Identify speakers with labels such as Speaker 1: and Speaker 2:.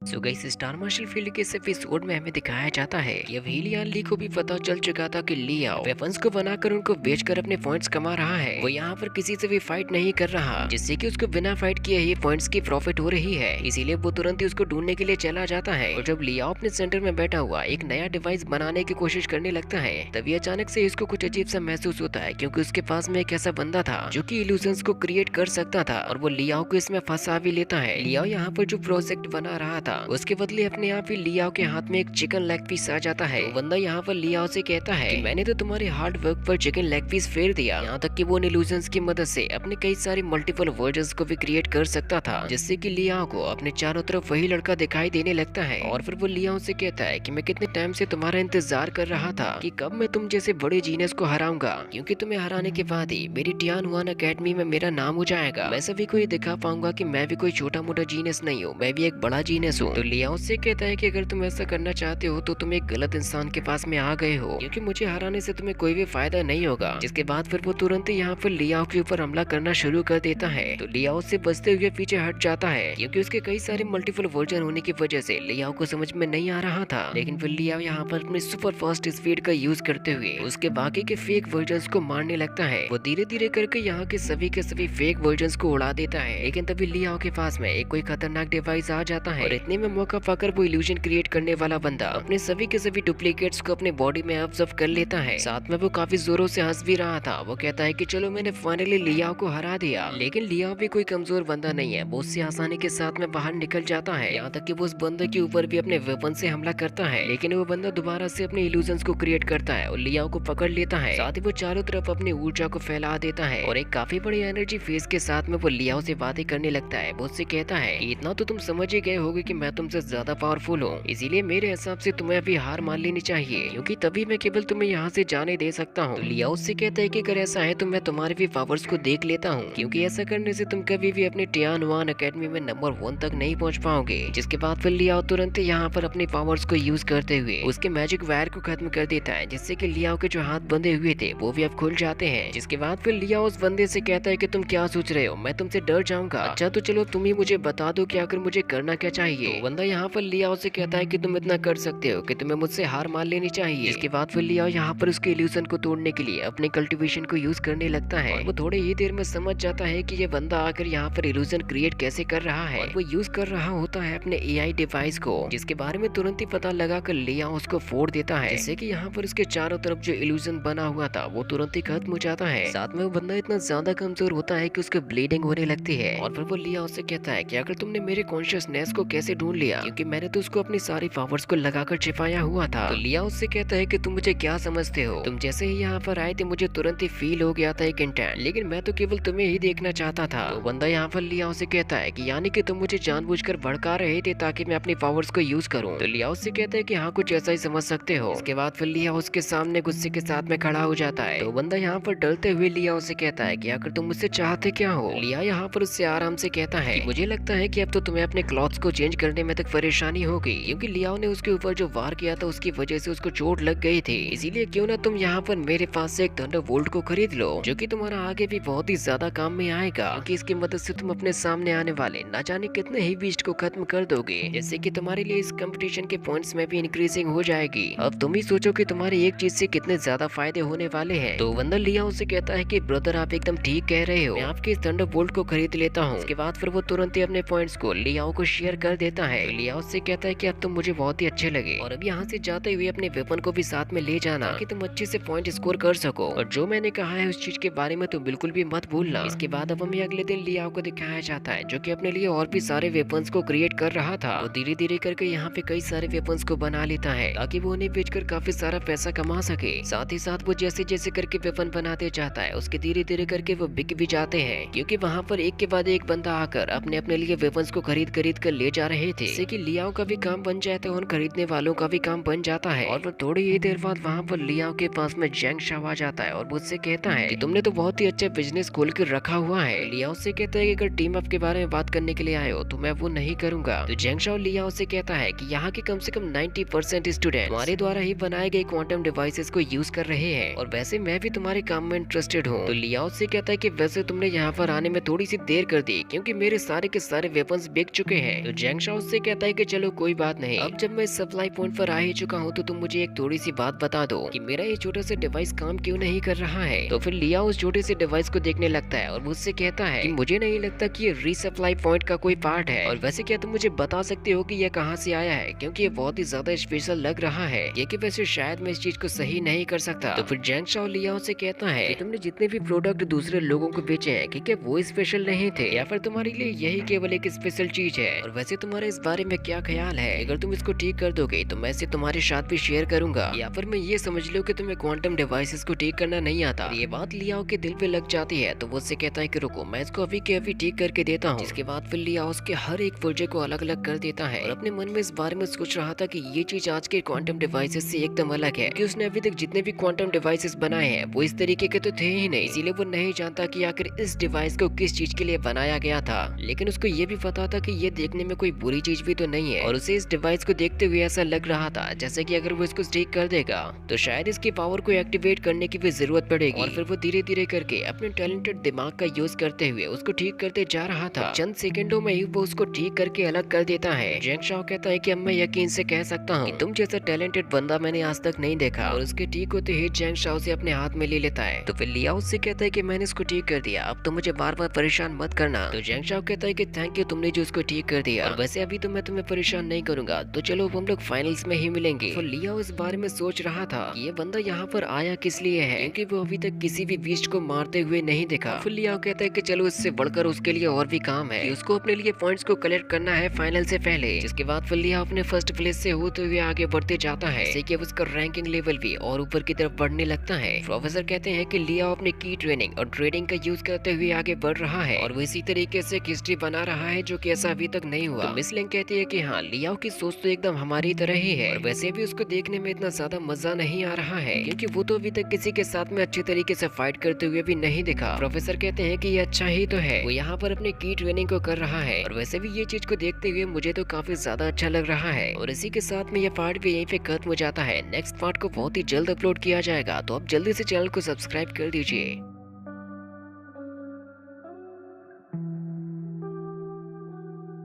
Speaker 1: सो guys, star marshal field के इस episode में हमें दिखाया जाता है कि अब हीलियान ली को भी पता चल चुका था कि लियाओ वेपन्स को बनाकर उनको बेचकर अपने पॉइंट्स कमा रहा है। वो यहाँ पर किसी से भी फाइट नहीं कर रहा, जिससे कि उसको बिना फाइट किए ही पॉइंट्स की प्रॉफिट हो रही है। इसीलिए वो तुरंत ही उसको ढूंढने के लिए चला जाता है। और जब लियाओ अपने सेंटर में बैठा हुआ एक नया डिवाइस बनाने की कोशिश करने लगता है, तभी अचानक से इसको कुछ अजीब सा महसूस होता है, क्योंकि उसके पास में एक ऐसा बंदा था जो कि इल्यूजन्स को क्रिएट कर सकता था और वो लियाओ को इसमें फंसा भी लेता है। लियाओ यहाँ पर जो प्रोजेक्ट बना रहा था उसके बदले अपने आप ही लियाओ के हाथ में एक चिकन लेग पीस आ जाता है। तो बंदा यहाँ पर लियाओ से कहता है कि मैंने तो तुम्हारे हार्ड वर्क पर चिकन लेग पीस फेर दिया, यहाँ तक कि वो इल्यूजन्स की मदद से अपने कई सारे मल्टीपल वर्जन्स को भी क्रिएट कर सकता था, जिससे कि लियाओ को अपने चारों तरफ वही लड़का दिखाई देने लगता है। और फिर वो लियाओ से कहता है कि मैं कितने टाइम से तुम्हारा इंतजार कर रहा था कि कब मैं तुम जैसे बड़े जीनियस को हराऊंगा, क्योंकि तुम्हें हराने के बाद ही मेरी टियान हुआन अकेडमी में मेरा नाम हो जाएगा। मैं सभी को ये दिखा पाऊंगा कि मैं भी कोई छोटा मोटा जीनियस नहीं हूँ, मैं भी एक बड़ा जीनियस हूँ। तो लियाओ से कहता है कि अगर तुम ऐसा करना चाहते हो तो तुम एक गलत इंसान के पास में आ गए हो, क्योंकि मुझे हराने से तुम्हें कोई भी फायदा नहीं होगा। जिसके बाद फिर वो तुरंत ही यहाँ पर लियाओ के ऊपर हमला करना शुरू कर देता है। तो लियाओ से बचते हुए पीछे हट जाता है, क्योंकि उसके कई सारे मल्टीपल वर्जन होने की वजह से लियाओ को समझ में नहीं आ रहा था। लेकिन फिर लियाओ यहाँ पर अपने सुपर फास्ट स्पीड का यूज करते हुए उसके बाकी के फेक वर्जन को मारने लगता है। वो धीरे धीरे करके यहाँ के सभी फेक वर्जन को उड़ा देता है। लेकिन तभी लियाओ के पास में एक कोई खतरनाक डिवाइस आ जाता है और इतने में मौका पाकर वो इल्यूजन क्रिएट करने वाला बंदा अपने सभी के सभी डुप्लीकेट्स को अपने बॉडी में ऑब्जर्व कर लेता है। साथ में वो काफी जोरों से हंस भी रहा था। वो कहता है कि चलो मैंने फाइनली लियाओ को हरा दिया। लेकिन लियाओ भी कोई कमजोर बंदा नहीं है, वो उससे आसानी के साथ में बाहर निकल जाता है। यहाँ तक कि वो उस बंदे के ऊपर भी अपने वेपन से हमला करता है, लेकिन वो बंदा दोबारा से अपने इल्यूजन्स को क्रिएट करता है और लियाओ को पकड़ लेता है। साथ ही वो चारों तरफ अपनी ऊर्जा को फैला देता है और एक काफी बड़ी एनर्जी फेस के साथ में वो लियाओ से बातें करने लगता है। वो उससे कहता है कि इतना तो तुम समझ ही गए होगे कि मैं तुमसे ज्यादा पावरफुल हूँ, इसीलिए मेरे हिसाब से तुम्हें अभी हार मान लेनी चाहिए, क्योंकि तभी मैं केवल तुम्हें यहाँ से जाने दे सकता हूँ। तो लियाओ उससे कहता है कि अगर ऐसा है तो मैं तुम्हारे भी पावर्स को देख लेता हूँ, क्योंकि ऐसा करने से तुम कभी भी अपने टियान वान अकेडमी में नंबर 1 तक नहीं पहुँच पाओगे। जिसके बाद फिर लियाओ तुरंत यहाँ पर अपने पावर्स को यूज करते हुए उसके मैजिक वायर को खत्म कर देता है, जिससे कि लियाओ के जो हाथ बंधे हुए थे वो भी अब खुल जाते हैं। जिसके बाद फिर लियाओ उस बंदे से कहता है कि तुम क्या सोच रहे हो, मैं तुमसे डर जाऊंगा? अच्छा तो चलो तुम ही मुझे बता दो कि आखिर मुझे करना क्या चाहिए। तो बंदा यहाँ पर लियाओ से कहता है कि तुम इतना कर सकते हो कि तुम्हें मुझसे हार मान लेनी चाहिए। इसके बाद फिर लियाओ यहाँ पर उसके इल्यूजन को तोड़ने के लिए अपने कल्टीवेशन को यूज करने लगता है। और वो थोड़ी ही देर में समझ जाता है कि ये बंदा आकर यहाँ पर इल्यूजन क्रिएट कैसे कर रहा है। और वो यूज कर रहा होता है अपने एआई डिवाइस को, जिसके बारे में तुरंत ही पता लगा कर लियाओ उसको फोड़ देता है, जिससे कि यहाँ पर उसके चारों तरफ जो इल्यूजन बना हुआ था वो तुरंत ही खत्म हो जाता है। साथ में वो बंदा इतना ज्यादा कमजोर होता है कि उसको ब्लीडिंग होने लगती है। और फिर वो लियाओ से कहता है कि अगर तुमने मेरे कॉन्शियसनेस को कैसे ढूंढ लिया, क्योंकि मैंने तो उसको अपनी सारी पावर्स को लगाकर छिपाया हुआ था। तो लियाओ उससे कहता है कि तुम मुझे क्या समझते हो, तुम जैसे ही यहाँ पर आए थे मुझे तुरंत ही फील हो गया था एक इंटेंट, लेकिन मैं तो केवल तुम्हें ही देखना चाहता था। तो बंदा यहाँ पर लियाओ से कहता है कि यानी कि तुम मुझे जानबूझकर भड़का रहे थे ताकि मैं अपनी पावर्स को यूज करूं। तो लियाओ से कहता है कि हाँ कुछ ऐसा ही समझ सकते हो। इसके बाद फिर लियाओ उसके सामने गुस्से के साथ में खड़ा हो जाता है। तो बंदा यहाँ पर डरते हुए लियाओ से कहता है कि आखिर तुम मुझसे चाहते क्या हो। लिया यहाँ पर उससे आराम से कहता है कि मुझे लगता है कि अब तो तुम्हें अपने क्लॉथ्स को चेंज करने में तक परेशानी होगी, क्योंकि लियाओ ने उसके ऊपर जो वार किया था उसकी वजह से उसको चोट लग गई थी। इसीलिए क्यों ना तुम यहाँ पर मेरे पास से एक थंडरबोल्ट को खरीद लो, जो कि तुम्हारा आगे भी बहुत ही ज्यादा काम में आएगा, क्योंकि इसकी मदद से तुम अपने सामने आने वाले ना जाने कितने ही बीस्ट को खत्म कर दोगे, जिससे कि तुम्हारे लिए इस कंपटीशन के पॉइंट्स में भी इंक्रीजिंग हो जाएगी। अब तुम ही सोचो कि तुम्हारी एक चीज से कितने ज्यादा फायदे होने वाले हैं। तो बंदा लियाओ से कहता है कि ब्रदर आप एकदम ठीक कह रहे हो, मैं आपके इस थंडरबोल्ट को खरीद लेता हूँ। उसके बाद फिर वो तुरंत ही अपने पॉइंट्स को लियाओ को शेयर कर देता है। लियाओ से कहता है कि अब तुम मुझे बहुत ही अच्छे लगे, और अब यहाँ से जाते हुए अपने वेपन को भी साथ में ले जाना कि तुम अच्छे से पॉइंट स्कोर कर सको, और जो मैंने कहा है उस चीज के बारे में तो बिल्कुल भी मत भूलना। इसके बाद अब हमें अगले दिन लियाओ को दिखाया जाता है, जो कि अपने लिए और भी सारे वेपन्स को क्रिएट कर रहा था। वो धीरे धीरे करके यहाँ पे कई सारे वेपन्स को बना लेता है ताकि वो उन्हें बेचकर काफी सारा पैसा कमा सके। साथ ही साथ वो जैसे जैसे करके वेपन बनाते जाता है उसके धीरे धीरे करके वो बिक भी जाते हैं, क्योंकि वहाँ पर एक के बाद एक बंदा आकर अपने अपने लिए वेपन्स को खरीद खरीद कर ले जा रहे थे, जिससे कि लियाओ का भी काम बन जाता है और खरीदने वालों का भी काम बन जाता है। और फिर थोड़ी ही देर बाद वहाँ पर लियाओ के पास में जैंग शाओ आ जाता है और मुझसे कहता है कि तुमने तो बहुत ही अच्छा बिजनेस खोल कर रखा हुआ है। लियाओ से कहता है कि अगर टीम अप के बारे में बात करने के लिए आए हो तो मैं वो नहीं करूंगा। तो जैंग शाओ लियाओ से कहता है कि यहाँ के कम से कम 90% स्टूडेंट हमारे द्वारा ही बनाए गए क्वांटम डिवाइसेस को यूज कर रहे हैं, और वैसे मैं भी तुम्हारे काम में इंटरेस्टेड हूँ। तो लियाओ से कहता है कि वैसे तुमने यहाँ पर आने में थोड़ी सी देर कर दी, क्योंकि मेरे सारे के सारे वेपन्स बिक चुके हैं। तो जैंग शाओ उससे कहता है कि चलो कोई बात नहीं, अब जब मैं इस सप्लाई पॉइंट पर आ ही चुका हूँ तो तुम मुझे एक थोड़ी सी बात बता दो कि मेरा ये छोटा सा डिवाइस काम क्यों नहीं कर रहा है। तो फिर लिया उस छोटे से डिवाइस को देखने लगता है और मुझसे कहता है कि मुझे नहीं लगता कि ये रीसप्लाई पॉइंट का कोई पार्ट है, और वैसे क्या तुम मुझे बता सकते हो कि ये कहाँ से आया है, क्योंकि ये बहुत ही ज्यादा स्पेशल लग रहा है। ये कि वैसे शायद मैं इस चीज को सही नहीं कर सकता। तो फिर जैंग शाओ लियाओ से कहता है कि तुमने जितने भी प्रोडक्ट दूसरे लोगों को बेचे हैं कि क्या वो स्पेशल नहीं थे, या फिर तुम्हारे लिए यही केवल एक स्पेशल चीज है। और वैसे तुम्हारा इस बारे में क्या ख्याल है, अगर तुम इसको ठीक कर दोगे तो मैं इसे तुम्हारे साथ भी शेयर करूंगा, या फिर मैं ये समझ लूं कि तुम्हें क्वांटम डिवाइसेस को ठीक करना नहीं आता। ये बात लियाओ के दिल पे लग जाती है तो वो उससे कहता है कि रुको, मैं इसको अभी के अभी ठीक करके देता हूँ। इसके बाद फिर लियाओ उसके हर एक पुर्जे को अलग अलग कर देता है और अपने मन में इस बारे में सोच रहा था कि ये चीज आज के क्वांटम डिवाइसेस से एकदम अलग है, कि उसने अभी तक जितने भी क्वांटम डिवाइसेस बनाए हैं वो इस तरीके के तो थे ही नहीं, इसीलिए वो नहीं जानता कि आखिर इस डिवाइस को किस चीज के लिए बनाया गया था। लेकिन उसको ये भी पता था कि ये देखने में कोई बुरी चीज भी तो नहीं है, और उसे इस डिवाइस को देखते हुए ऐसा लग रहा था जैसे कि अगर वो इसको ठीक कर देगा तो शायद इसकी पावर को एक्टिवेट करने की भी जरूरत पड़ेगी। और फिर वो धीरे धीरे करके अपने टैलेंटेड दिमाग का यूज करते हुए उसको ठीक करते जा रहा था। चंद सेकंडों में ही वो उसको ठीक करके अलग कर देता है। जैंग शाओ कहता है कि अब मैं यकीन से कह सकता हूँ कि तुम जैसा टैलेंटेड बंदा मैंने आज तक नहीं देखा, और उसके ठीक होते ही जैंग शाओ से अपने हाथ में ले लेता है। तो फिर लियाओ उससे कहता है कि मैंने इसको ठीक कर दिया, अब तो मुझे बार बार परेशान मत करना। तो जैंग शाओ कहता है कि थैंक यू, तुमने जो उसको ठीक कर दिया, और वैसे अभी तो मैं तुम्हें परेशान नहीं करूंगा, तो चलो हम लोग फाइनल्स में ही मिलेंगे। तो लियाओ इस बारे में सोच रहा था कि ये बंदा यहाँ पर आया किस लिए है, क्योंकि वो अभी तक किसी भी बीस्ट को मारते हुए नहीं देखा। फिर लियाओ कहता है कि चलो इससे बढ़कर उसके लिए और भी काम है, कि उसको अपने लिए पॉइंट्स को कलेक्ट करना है फाइनल से पहले। जिसके बाद फिर लियाओ अपने फर्स्ट प्लेस से होते हुए आगे बढ़ते जाता है, जिससे कि अब उसका रैंकिंग लेवल भी और ऊपर की तरफ बढ़ने लगता है। प्रोफेसर कहते हैं कि लियाओ अपने की ट्रेनिंग और ट्रेडिंग का यूज करते हुए आगे बढ़ रहा है, और वो इसी तरीके से हिस्ट्री बना रहा है जो कि ऐसा अभी तक नहीं हुआ। तो मिस लिंग कहती है कि हाँ, लियाओ की सोच तो एकदम हमारी तरह ही है, और वैसे भी उसको देखने में इतना ज्यादा मजा नहीं आ रहा है, क्योंकि वो तो अभी तक किसी के साथ में अच्छे तरीके से फाइट करते हुए भी नहीं दिखा। प्रोफेसर कहते हैं कि ये अच्छा ही तो है, वो यहाँ पर अपने की ट्रेनिंग को कर रहा है, और वैसे भी ये चीज को देखते हुए मुझे तो काफी ज्यादा अच्छा लग रहा है। और इसी के साथ में ये पार्ट भी यहीं पे खत्म हो जाता है। नेक्स्ट पार्ट को बहुत ही जल्द अपलोड किया जाएगा, तो आप जल्दी से चैनल को सब्सक्राइब कर दीजिए।